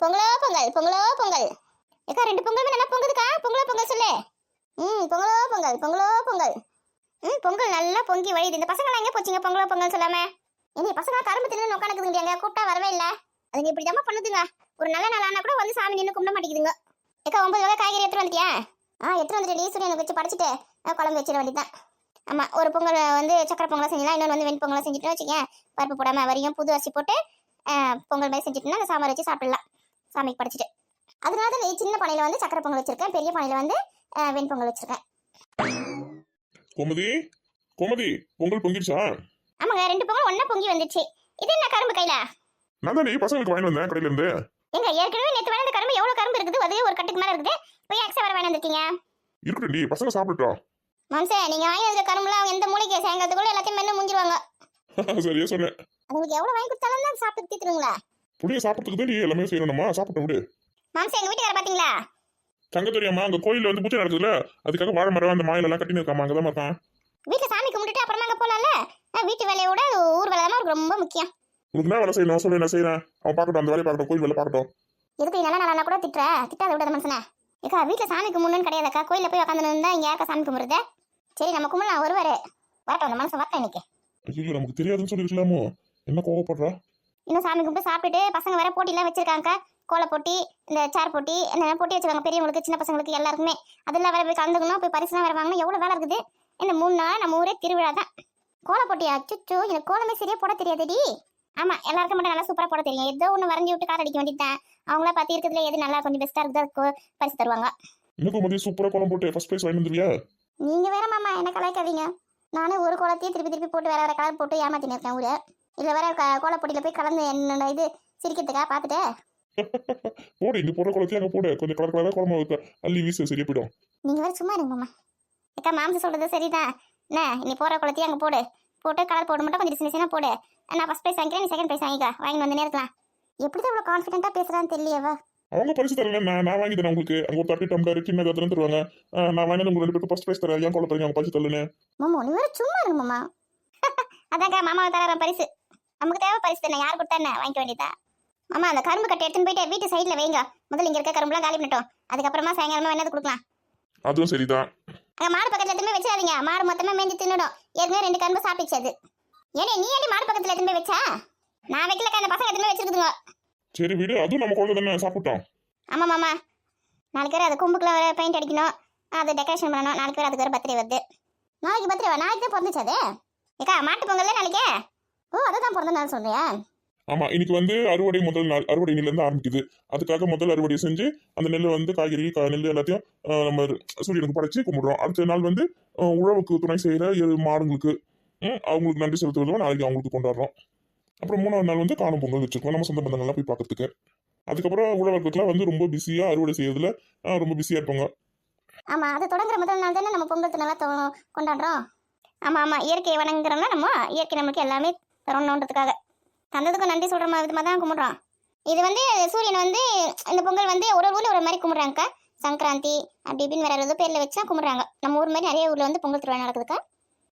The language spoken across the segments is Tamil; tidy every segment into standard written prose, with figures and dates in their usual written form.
பொங்கலோ பொங்கல் பொங்கலோ பொங்கல். ஏக்கா 2 பொங்கலுமே நல்லா பொங்குதுக்கா. பொங்கலோ பொங்கல் சொல்லு. பொங்கலோ பொங்கல் பொங்கலோ பொங்கல். பொங்கல் நல்லா பொங்கி வழியுது. இந்த பசங்க எங்க போச்சுங்க பொங்கலோ பொங்கல் சொல்லாம? என்ன பசங்க கரும்பு தின்னு உட்காந்துக்குதுங்க, கூப்பிட்டா வரவே இல்ல. அதுங்க இப்படி ஜமா பண்ணுதுங்க. ஒரு நல்ல நாளானா கூட வந்து சாமி நின்று கும்பிட மாட்டேங்குதுங்க. ஏக்கா 9 வகை காய்கறி எடுத்து வந்துட்டியா? எடுத்து வந்துட்டு சூரியனுக்கு வச்சு படைச்சிட்டு குழம்பு வச்சிட வேண்டியதான். ஆமா, ஒரு பொங்கல் வந்து சக்கரை பொங்கலா செஞ்சலாம், இன்னொன்று வந்து வெண் பொங்கலா செஞ்சுட்டு வச்சுக்கேன். பருப்பு போடாம வரியும் புது அரிசி போட்டு பொங்கல் மாதிரி செஞ்சுட்டுனா அந்த சாம்பார் வச்சு சாப்பிடலாம் சாமிக்கு படைச்சிட்டு. அதனால தான் சின்ன பானையில வந்து சக்கரை பொங்கல் வச்சிருக்கேன், பெரிய பானையில வந்து வெண் பொங்கல் வச்சிருக்கேன். கோமதி கோமதி, பொங்கல் பொங்கிடுச்சா? ஆமாங்க, 2 பொங்கல் ஒண்ணா பொங்கி வந்துச்சு. இது என்ன கரும்பு கையில? நான் தான் பசங்களுக்கு வாங்கி வந்தேன் கடையில இருந்து. எங்க ஏற்கனவே நேத்து வாங்கின கரும்பு எவ்வளவு கரும்பு இருக்குது? அதே ஒரு கட்டுக்கு மேல இருக்குது. போய் எக்ஸ்ட்ரா வர வாங்கி வந்திருக்கீங்க. இருக்கட்டும் பசங்க சாப்பிட்டுட்டோம். மாம்சே, நீங்க வாங்கி வந்த கரும்புலாம் எந்த மூளைக்கு சாயங்காலத்துக்குள்ள எல்லாத்தையும் மென்னு முடிஞ்சிருவாங்க. சரியா சொன்னேன். உங்களுக்கு எவ்வளவு வாங்கி கொடுத்தாலும் தான் சாப்பிட்டு தீத்துருங்களா? புளிய சாப்பிட்டுக்கு தான் எல்லாமே செய்யணுமா? சாப்பிட்டு விடு. மாம்சே, எங்க வீட்டுக்கார பாத்தீங்களா? தங்க தெரியாமா? அங்க கோயில்ல வந்து பூஜை நடக்குதுல, அதுக்காக வாழை மரம் அந்த மாயில எல்லாம் கட்டின்னு இருக்காமா, அங்கதான் இருக்கான். வீட்டுல சாமி கும்பிட்டுட்டு அப்புறமா அங்க போலாம்ல. வீட்டு வேலையோட ஊர் வேலை தான் ரொம்ப முக்கியம். உனக்கு என்ன வேலை செய்யணும் சொல்லு, நான் செய்யறேன். அவன் பார்க்கட்டும், அந்த வேலையை பார்க்கட்டும், கோயில் வேலை பார்க்கட்டும். எதுக்கு நல்லா நல்லா கூட திட்டாத விடாத மனுஷனே. ஏக்கா வீட்டுல சாமி கும்பிடணும்னு கிடையாதுக்கா. கோயில போய் உட்காந்து இருந்தா இங்க யாருக்கா சாமி கும்பிடுறது? சரி, நம்ம கும்பிடலாம். வருவாரு, வரட்டும். அந்த மனுஷன் வரட்டும் இன்னைக்கு. ஐயோ, நமக்கு தெரியாதுன்னு சொல்லிருக்கலாமோ? என்ன கோவப்படுறா? இன்னும் சாமி கும்பிட்டு சாப்பிட்டுட்டு பசங்க வேற போட்டிலாம் வச்சிருக்காங்க. கோல போட்டி, இந்த சேர் போட்டி, என்ன போட்டி வச்சிருக்காங்க பெரியவங்களுக்கு சின்ன பசங்களுக்கு எல்லாருக்குமே. அதெல்லாம் வேற போய் கலந்துக்கணும், போய் பரிசுலாம் வேற வாங்கணும். எவ்வளவு வேலை இருக்குது. இந்த 3 நாள் நம்ம ஊரே திருவிழா தான். கோல போட்டியா? அச்சுச்சோ, எனக்கு கோலமே சரியா போட தெரியாதுடி. ஆமா, எல்லாருக்கும் மட்டும் நல்லா சூப்பரா போட தெரியும். ஏதோ ஒண்ணு வரைஞ்சி விட்டு கார் அடிக்க வேண்டியதான். அவங்களா பார்த்து இருக்கிறதுல எது நல்லா கொஞ்சம் பெஸ்டா இருக்குது அதுக்கு பரிசு தருவாங்க. இன்னும் கோமதி சூப்பரா கோலம் போட்டு ஃபர்ஸ்ட் பிரைஸ் வாங்கி வந்துருவியா? நீங்க வேற மாமா என்ன கலாய்க்காதீங்க. நானும் ஒரு கோலத்தையே திருப்பி போட்டு வேற வேற கலர் போட்டு ஏமாத்தின்னு இருக்கேன் ஊரு. இல்ல வேற கோல போட்டியில போய் கலந்து என்னோட இது சிரிக்கிறதுக்கா பாத்துட்டு. போடு, இங்க போடுற குளத்தையும் அங்க போடு. கொஞ்சம் கலர் கலரா குழம்பு வைக்க அள்ளி வீசு, சரியா போயிடும். நீங்க வேற சும்மா இருங்க மாமா. அக்கா மாம்சம் சொல்றது சரிதான். என்ன நீ போற குளத்தையும் அங்க போட்டு கலர் போட மட்டும் கொஞ்சம் சின்ன போடு. நான் ஃபர்ஸ்ட் பிரைஸ் வாங்கிக்கிறேன், நீ செகண்ட் பிரைஸ் வாங்கிக்க. வாங்கி வந்து நேரத்துல எப்படிதான் இவ்வளவு கான்ஃபிடென்ட்டா பேசுறான்னு தெரியலையவா? அவங்க பரிசு தரல, நான் வாங்கி தரேன் உங்களுக்கு. அங்க ஒரு 30 டம்ளர் சின்ன கத்திரம் தருவாங்க. நான் வாங்கி உங்களுக்கு 2 பேருக்கு ஃபர்ஸ்ட் பிரைஸ் தரேன். ஏன் கொள்ள தரீங்க? அவங்க பரிசு தரலன்னு. மாமா நீ வேற சும்மா இருங்க மாமா. அதாக்கா மாமாவை தர பரிசு. நமக்கு தேவை பரிசு தானே, யார் கொடுத்தா என்ன வாங்கிக்க வேண்டியதா? மாமா அந்த கரும்பு கட்டை எடுத்துன்னு போயிட்டு வீட்டு சைட்ல வைங்க. முதல்ல இங்க இருக்க கரும்புலாம் காலி பண்ணிட்டோம், அதுக்கப்புறமா சாயங்காலமா என்னது கொடுக்கலாம். அதுவும் சரிதான். அங்க மாடு பக்கத்துல எதுவுமே வச்சிடாதீங்க, மாடு மொத்தமா மேய்ஞ்சி தின்னுடும். ஏற்கனவே 2 கரும்பு சாப்பிட்டுச்சு அது. ஏனே நீ ஏன் மாடு பக்கத்துல எதுவுமே வச்சா? நான் வைக்கலக்கா, அந்த பசங்க எதுவுமே வச்சிருக்குதுங்க. சரி விடு, அதுவும் நம்ம குழந்தை தானே, சாப்பிட்டோம். ஆமா மாமா, நாளைக்கு வேற அது கொம்புக்குள்ள வேற பெயிண்ட் அடிக்கணும், அது டெக்கரேஷன் பண்ணணும். நாளைக்கு வேற அதுக்கு வேற பர்த்டே வருது. நாளைக்கு பர்த்டேவா? நாளைக்கு தான் பிறந்துச்சு அது. ஏக்கா மாட்டு பொங்கல்ல நாளைக்கே? ஓ, அதுதான் பிறந்த நாள் சொல்றியா? ஆமா, இன்னைக்கு வந்து அறுவடை முதல் நாள். அறுவடை நெல்ல இருந்து ஆரம்பிக்குது. அதுக்காக முதல் அறுவடை செஞ்சு அந்த நெல்லை வந்து காய்கறி நெல் எல்லாத்தையும் நம்ம சூரியனுக்கு படைச்சு கும்பிடுறோம். அடுத்த நாள் வந்து உழவுக்கு துணை செய்யற மாடுங்களுக்கு அவங்களுக்கு நன்றி செலுத்துவதும் நாளைக்கு அவங்களுக்கு கொண்டாடுறோம். அப்புறம் 3ஆவது நாள் வந்து காணும் பொங்கல் வச்சிருக்கோம், நம்ம சொந்த பந்தங்கள்லாம் போய் பார்க்கறதுக்கு. அதுக்கப்புறம் உழவர்களுக்குலாம் வந்து ரொம்ப பிஸியா அறுவடை செய்யறதுல ரொம்ப பிஸியா இருப்பாங்க. ஆமா, அது தொடங்குற முதல் நாள் தானே நம்ம பொங்கல் திருநாளா கொண்டாடுறோம். ஆமா ஆமா, இயற்கையை வணங்குறோம்னா நம்ம இயற்கை நம்மளுக்கு எல்லாமே தரணுன்றதுக்காக தந்ததுக்கும் நன்றி சொல்ற விதமாக தான் கும்பிடுறோம். இது வந்து சூரியன் வந்து இந்த பொங்கல் வந்து ஒரு ஊர்ல ஒரு மாதிரி கும்பிடுறாங்க. சங்கராந்தி அப்படி இப்படின்னு வேற ஏதோ பேர்ல வச்சா கும்பிடுறாங்க. நம்ம ஊர் மாதிரி நிறைய ஊர்ல வந்து பொங்கல் திருவிழா நடக்குதுக்கா.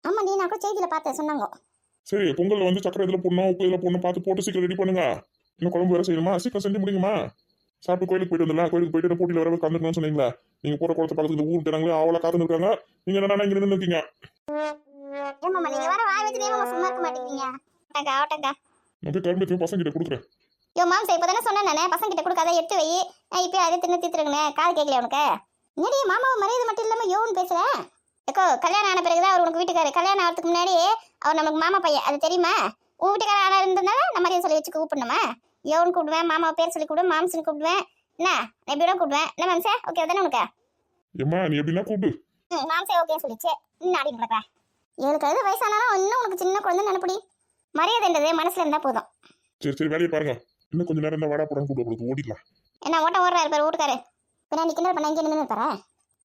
ஆமா, நீ நான் கூட செய்தியில பார்த்தேன், சொன்னாங்க. சரி, பொங்கல் வந்து சக்கரை இதில் போடணும், உப்பு இதில் போடணும், பார்த்து போட்டு சீக்கிரம் ரெடி பண்ணுங்க. இன்னும் குழம்பு வேற செய்யணுமா? சீக்கிரம் செஞ்சு முடியுமா? சாப்பிட்டு கோயிலுக்கு போயிட்டு வந்துடலாம். கோயிலுக்கு போயிட்டு போட்டியில் வர கலந்துக்கணும்னு சொன்னீங்களா? நீங்க போற குளத்தை பக்கத்துல ஊர் இருக்கிறாங்களே அவளை காத்துன்னு இருக்காங்க. நீங்க என்ன இங்க நின்று இருக்கீங்க? ஏமாமா நீங்க வர வாய் வச்சு நேரமா சும்மா இருக்க மாட்டேங்கிறீங்க. ஆட்டங்கா ஆட்டங்கா நான் போய் கரும்பு எடுத்து பசங்க கிட்ட கொடுக்குறேன். யோ மாம்சே, இப்பதானே சொன்னேன் நானே பசங்க கிட்ட கொடுக்காத, எடுத்து வை. இப்போ அதே தின்னு தீத்துருங்கண்ணே. காது கேட்கல உனக்கு? என்னடி மாமாவை மரியாதை மட்டும் இல்லாம யோன்னு பேசுறேன். ஏக்கோ, கல்யாணம் ஆன பிறகுதான் அவர் உனக்கு வீட்டுக்காரு. கல்யாணம் ஆகிறதுக்கு முன்னாடி அவர் நமக்கு மாமா பையன், அது தெரியுமா? உன் வீட்டுக்கார ஆனா இருந்ததுனால நம்ம மரியாதை சொல்லி வச்சு கூப்பிடணுமா? யோன்னு கூப்பிடுவேன், மாமாவை பேர் சொல்லி கூப்பிடுவேன், மாம்சன்னு கூப்பிடுவேன். என்ன எப்படியோட கூப்பிடுவேன். என்ன மாம்சே, ஓகே தானே உனக்கு? ஏம்மா நீ எப்படின்னா கூப்பிடு. மாம்சே ஓகே சொல்லிச்சு. இன்னும் ஆடி நடக்கிறேன். 7 கழுது வயசானாலும் இன்னும் உனக்கு சின்ன குழந்தை நினைப்படி. மரியாதைன்றது மனசுல இருந்தா போதும். சரி வேலையை பாருங்க. இன்னும் கொஞ்சம் நேரம் இந்த வாடா போடான்னு கூப்பிட ஓடிடலாம். என்ன ஓடுறாரு பேர் வீட்டுக்காரு? பின்னாடி கிண்டல் பண்ண இங்கே நின்று இருப்பாரா?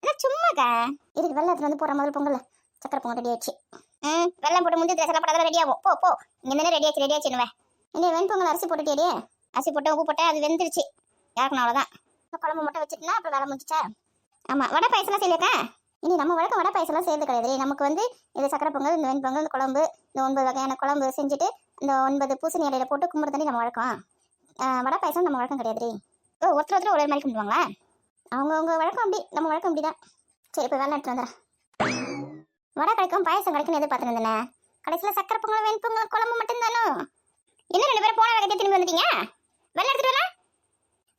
என்ன சும்மாக்கா இதுக்கு வெள்ளத்துல வந்து போற முதல் பொங்கல் சக்கரை பொங்கல் ரெடி ஆச்சு. வெள்ளம் போட்டு முந்தி ட்ரெஸ் எல்லாம் ரெடி ஆகும். போ இங்க தானே ரெடி ஆச்சுன்னுவேன். என்ன வெண்பொங்கல் அரிசி போட்டுட்டேடி? அரிசி போட்டு உப்பு போட்டேன், அது வெந்துருச்சு. யாருக்குன்னு அவ்வளோதான். குழம்பு மட்டும் வச்சுட்டுனா அப்புறம் வேலை முடிச்சிச்சா? ஆமா, வடை பாயசம்லாம் செய்யலக்கா. இனி நம்ம வழக்கம் வடை பாயசம்லாம் செய்யறது கிடையாது. நமக்கு வந்து இது சக்கரை பொங்கல், இந்த வெண்பொங்கல், இந்த குழம்பு, இந்த 9 வகையான குழம்பு செஞ்சுட்டு இந்த 9 பூசணி இலையில போட்டு கும்பிட்றது நம்ம வழக்கம். வடை பாயசம் நம்ம வழக்கம் கிடையாது. ஓ ஒருத்தர் ஒரே மாதிரி கும்பிடுவாங்களா? அவங்க வழக்கம் அப்படி, நம்ம வழக்கம் அப்படிதான். சரி இப்போ வேலை எடுத்துட்டு வந்துடுறேன். வடை கிடைக்கும் பாயசம் கிடைக்கும் எதிர்பார்த்துட்டு இருந்தேன். கடைசியில் சக்கரை பொங்கல் வெண்பொங்கல் குழம்பு மட்டும்தானோ? என்ன 2 பேரும் போன வேகத்தை திரும்பி வந்துட்டீங்க? வெள்ளை எடுத்துட்டு வரலாம்.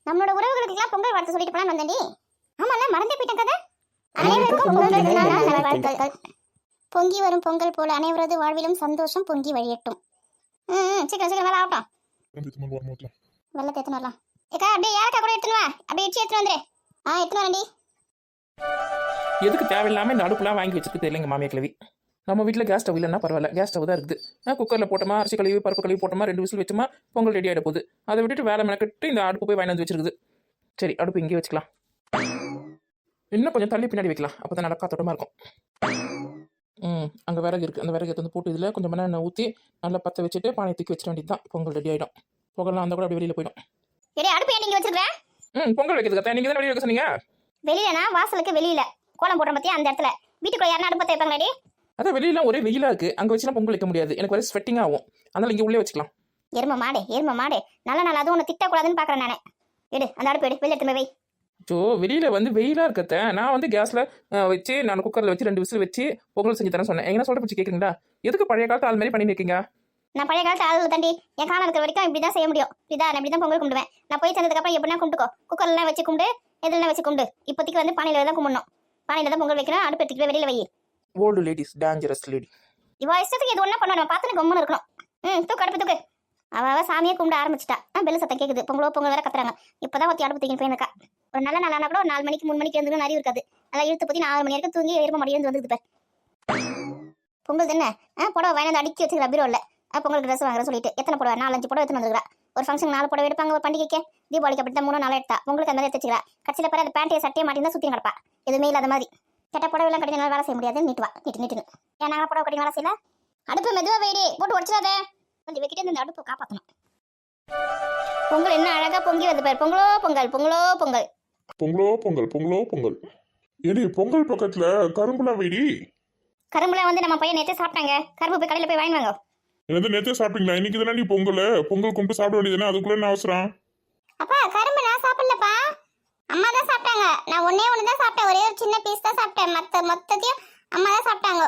நம்மளோட உறவுகளுக்கெல்லாம் பொங்கல் வாழ்த்து சொல்லிட்டு போலாம் வந்தேன்டி. ஆமால மறந்தே போயிட்டேன் கதை. அனைவருக்கும் பொங்கல் திருநாள் நல்வாழ்த்துக்கள். பொங்கி வரும் பொங்கல் போல அனைவரது வாழ்விலும் சந்தோஷம் பொங்கி வழியட்டும். சீக்கிரம் சீக்கிரம் வேலை ஆகட்டும். வெள்ளத்தை எடுத்துன்னு வரலாம். ஏக்கா அப்படியே ஏலக்காய் கூட எடுத்துன்னு வா. அப்படியே இட்லி எடுத்துன்னு வந்துரு. எடுத்துன்னு வரேன்டி. எதுக்கு தேவையில்லாமல் இந்த அடுப்புலாம் வாங்கி வச்சிருக்கு தெரியலைங்க மாமியா கிழவி. நம்ம வீட்டில் கேஸ் ஸ்டவ் இல்லைன்னா பரவாயில்ல, கேஸ் ஸ்டவ் தான் இருக்குது. குக்கரில் போட்டோமா, அரிசி கழுவி பருப்பு கழுவி போட்டோமா, 2 விசில் வச்சோமா, பொங்கல் ரெடி ஆகிட போகுது. அதை விட்டுட்டு வேலை மெனக்கிட்டு இந்த அடுப்பு போய் வாங்கி வந்து வச்சிருக்குது. சரி அடுப்பு இங்கே வச்சுக்கலாம். இன்னும் கொஞ்சம் தள்ளி பின்னாடி வைக்கலாம், அப்போ தான் நல்லா காத்தோட்டமாக இருக்கும். அங்கே விறகு இருக்குது, அந்த விறகு எடுத்து வந்து போட்டு இதில் கொஞ்சம் மணி ஊற்றி நல்லா பற்ற வச்சுட்டு பானை தூக்கி வச்சிட வேண்டியது தான். பொங்கல் ரெடி ஆகிடும். பொங்கல்லாம் அந்த கூட அப்படி வெளியில் போயிடும். அடுப்பு ஏன் நீங்கள் வச்சிருக்கேன்? பொங்கல் வைக்கிறதுக்கா நீங்கள் தான் வெளியே வைக்க சொன்னீங்க. வெளியிலனா வாசலுக்கு வெளியில கோலம் போடுற பத்தியா அந்த இடத்துல. வீட்டுக்குள்ள யாரும் அடுப்பு தேய்ப்பாங்களாடி? அதான் வெளியெல்லாம் ஒரே வெயிலாக இருக்குது, அங்கே வச்சுலாம் பொங்கல் வைக்க முடியாது, எனக்கு வரை ஸ்வெட்டிங் ஆகும். அதனால் இங்கே உள்ளே வச்சுக்கலாம். எரும மாடு நல்ல நாள் அதுவும் ஒன்று திட்டக்கூடாதுன்னு பார்க்குறேன் நான். அந்த அடுப்பு வெளியே எடுத்து வை. ஸோ வெளியில் வெயிலாக இருக்கத்த நான் கேஸில் வச்சு நான் குக்கரில் வச்சு 2 விசில் வச்சு பொங்கல் செஞ்சு தரேன் சொன்னேன். எங்கன்னா சொல்கிற பிடிச்சி கேட்குறீங்களா? எதுக்கு பழைய காலத்து ஆள் மாதிரி பண்ணி நிற்கீங்க? நான் பழைய காலத்து ஆள் தாண்டி. என் காலம் இருக்கிற வரைக்கும் இப்படி தான் செய்ய முடியும். நான் இப்படி தான் பொங்கல் கும்பிடுவேன். நான் போய் சேர்ந்ததுக்கப்புறம் எப்படின்னா கும்பிட்டுக்கோ. குக்கர்லாம் வச்சு கும்பிடு, எதுலாம் வச்சு கும்பிடு. இப்போதைக்கு பானையில் தான் கும்பிடணும். பானையில் தான் பொங்கல் வைக்கணும். அடுப்பு எடுத்துட்டு வெளியில் வை. Old ladies dangerous lady. இவ இஷ்டத்துக்கு இது ஒன்றா பண்ணுவா. பார்த்துன்னு கம்முன்னு இருக்கணும். தூக்கு அடுப்பு தூக்கு. அவ சாமியை கும்பிட ஆரம்பிச்சிட்டா. பெல்லு சத்தம் கேட்குது. பொங்கல் வேற கத்துறாங்க. இப்போதான் ஒத்தி அடுப்பு தூக்கி போயிருக்கா. ஒரு நல்ல நாளானா கூட ஒரு 4 மணிக்கு 3 மணிக்கு இருந்து நிறைய இருக்காது. நல்லா இழுத்து பற்றி 4 மணி வரைக்கும் தூங்கி எரும மடியிருந்து வந்துக்குது பார். பொங்கல் தானே புடவை வாங்கி அடுக்கி வச்சுக்கிறா பீரோவில். பொங்கலுக்கு ட்ரெஸ் வாங்குற சொல்லிட்டு எத்தனை புடவை 4-5 புடவை எடுத்துன்னு வந்துருக்கா. ஒரு ஃபங்க்ஷன் 4 புடவை எடுப்பாங்க. ஒரு பண்டிகைக்கு தீபாவளிக்கு அப்படி தான் 3-4 எடுத்தா. உங்களுக்கு அந்த மாதிரி எடுத்துச்சிக்கிறா. கட்சியில் பாரு அந்த பேண்ட்டையை சட்டையை மாட்டினா சுற்றி கிடப்பா. எதுவுமே இல்லாத மாதிரி. கேட்ட புடவைலாம் கட்டி வேலை செய்ய முடியாது. நீட்டுன்னு ஏன் நாங்கள் புடவை கட்டி வேலை செய்யல? அடுப்பு மெதுவாக வெயிடி போட்டு உடச்சிடாத. கொஞ்சம் வைக்கிட்டே இந்த அடுப்பு காப்பாற்றணும். பொங்கல் என்ன அழகா பொங்கி வந்து பாரு. பொங்கலோ பொங்கல் பொங்கலோ பொங்கல் பொங்கலோ பொங்கல் பொங்கலோ பொங்கல். ஏடி பொங்கல் பக்கத்துல கரும்புலாம் வைடி. கரும்புலாம் நம்ம பையன் நேற்றே சாப்பிட்டாங்க. கரும்பு போய் கடையில் போய் வாங்கி வாங்க. என்னது நேற்றே சாப்பிட்டீங்களா? இன்னைக்கு தானே நீ பொங்கல் கும்பிட்டு சாப்பிட வேண்டியதுதானே, அதுக்குள்ள என்ன அவசரம்? அப்பா கரும்பு நான் சாப்பிடலப்பா, அம்மா தான் சாப்பிட்டாங்க. நான் ஒண்ணே தான் சாப்பிட்டேன். ஒரே ஒரு சின்ன பீஸ் தான் சாப்பிட்டேன். மொத்தத்தையும் அம்மா தான் சாப்பிட்டாங்க.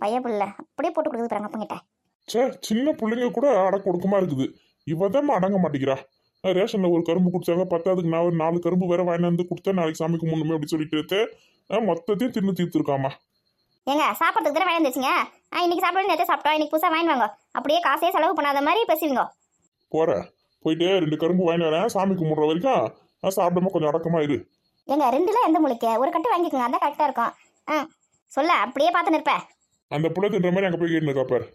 பைய புள்ள அப்படியே போட்டு கொடுக்குது பாருங்க அப்பங்கிட்ட. சே சின்ன பிள்ளைங்க கூட அடக்க ஒடுக்கமா இருக்குது. இவதான் அடங்க மாட்டேங்கிறா. ரேஷன்ல ஒரு கரும்பு குடிச்சாங்க, பத்தாவதுக்கு நான் ஒரு 4 கரும்பு வேற வாங்கி வந்து கொடுத்தா நாளைக்கு சாமிக்கு முன்னுமே அப்படி சொல்லிட்டு மொத்தத்தையும் தின்னு தீர்த்துருக்காமா. ஏங்க சாப்பிட்றதுக்கு தானே வாங்கி வந்துச்சுங்க. இன்னைக்கு சாப்பிட நேற்று சாப்பிட்டோம், இன்னைக்கு புதுசாக வாங்கி வாங்க. அப்படியே காசே செலவு பண்ணாத மாதிரி பேசுவீங்க. போயிட்டு 2 கரும்பு வாங்கி வரேன், சாமி கும்பிடுற வரைக்கும் சாப்பிடாம கொஞ்சம் அடக்கமா இரு. ஏங்க 2ல எந்த முளைக்க ஒரு கட்டு வாங்கிக்கோங்க, அதான் கரெக்டா இருக்கும். சொல்ல அப்படியே பார்த்து நிற்பேன். அந்த புள்ள தின்ற மாதிரி அங்க போய் கேட்டு காப்பாரு.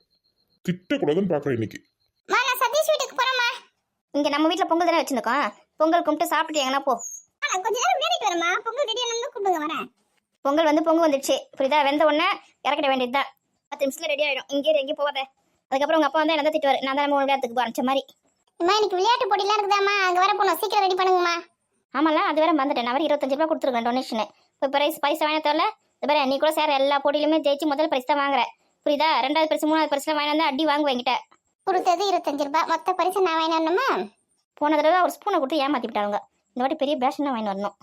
திட்டக்கூடாதுன்னு பாக்குறேன் இன்னைக்கு. நான் சதீஷ் வீட்டுக்கு போறேம்மா. இங்க நம்ம வீட்டுல பொங்கல் தானே வச்சிருக்கோம். பொங்கல் கும்பிட்டு சாப்பிட்டு எங்கன்னா போ. கொஞ்ச நேரம் விளையாடிட்டு வரமா. பொங்கல் ரெடி ஆனது கூப்பிடுங்க வரேன். பொங்கல் பொங்கு வந்துடுச்சு புரியுதா? வெந்த உடனே இறக்கிட வேண்டியதுதான். 10 நிமிஷத்துல ரெடி ஆயிடும். எங்கேயும் போகாத. அதுக்கப்புறம் உங்க அப்பா வந்து என்ன திட்டுவாரு. நான் தான் விளையாட்டுக்கு ஆரம்பிச்ச மாதிரி. அம்மா இன்னைக்கு விளையாட்டு போட்டிலாம் இருக்குதாம்மா, அங்க வர போனோம். சீக்கிரம் ரெடி பண்ணுங்கம்மா. ஆமால அது வேற வந்துட்டேன். நான் 25 ரூபா கொடுத்துருக்கேன் டொனேஷன். இப்போ பைசா வாங்க தரல. இது வேற நீ கூட சேர எல்லா போட்டியிலுமே ஜெயிச்சு முதல் பரிசு தான் வாங்குற புரியுதா? 2வது பரிசு 3வது பரிசுல வாங்கி வந்து அடி வாங்க வாங்கிட்ட. கொடுத்தது 25 ரூபாய். மொத்த பரிசு நான் வாங்கி வரணுமா? போன தடவை ஒரு ஸ்பூனை கொடுத்து ஏமாத்தி விட்டாங்க. இந்த வாட்டி பெரிய பேஷன் தான் வாங்கி வரணும்.